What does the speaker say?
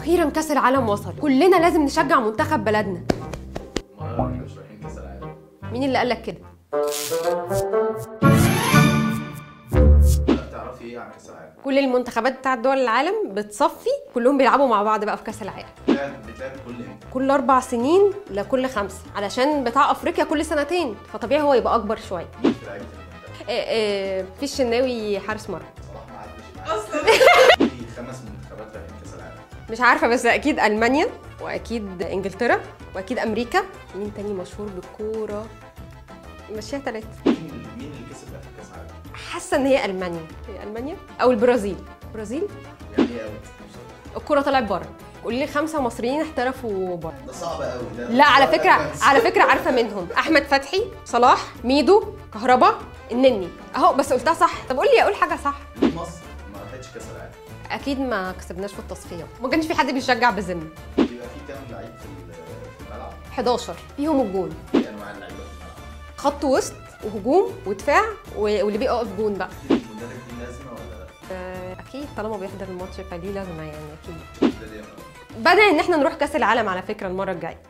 واخيرا كاس العالم وصل، كلنا لازم نشجع منتخب بلدنا. ما احنا مش رايحين كاس العالم. مين اللي قالك كده؟ تعرفي ايه عن كاس العالم؟ كل المنتخبات بتاعت دول العالم بتصفي، كلهم بيلعبوا مع بعض بقى في كاس العالم. بتلعب كل امتى؟ كل 4 سنين لكل 5، علشان بتاع افريقيا كل سنتين، فطبيعي هو يبقى اكبر شويه. مين في لعيبه المنتخب؟ في الشناوي حارس مرمى. صلاح ما عدش معاك اصلا. في 5 منتخبات رايحين كاس العالم. مش عارفه، بس اكيد المانيا، واكيد انجلترا، واكيد امريكا. مين تاني مشهور بالكوره؟ مشيها 3. مين اللي كسب اخر كاس العالم؟ حاسه ان هي المانيا. هي المانيا او البرازيل. البرازيل. يعني ايه اوت؟ الكوره طلعت بره. قولي لي 5 مصريين احترفوا بره. ده صعب قوي ده. لا على فكره عارفه منهم: احمد فتحي، صلاح، ميدو، كهربا، النني. اهو بس قلتها صح. طب قول لي اقول حاجه صح. مصر ما راحتش كاس العالم. اكيد ما كسبناش في التصفيات، ما كانش في حد بيشجع بذمه. بيبقى في كام لعيب في الملعب؟ 11 فيهم الجون. ايه انواع اللعيبه في الملعب؟ خط وسط وهجوم ودفاع واللي بيقف جون بقى. المدرب ليه لازمه ولا لا؟ اكيد طالما بيحضر الماتش فليه لازمه يعني اكيد. ده ليه؟ بدأ ان احنا نروح كاس العالم على فكره المره الجايه.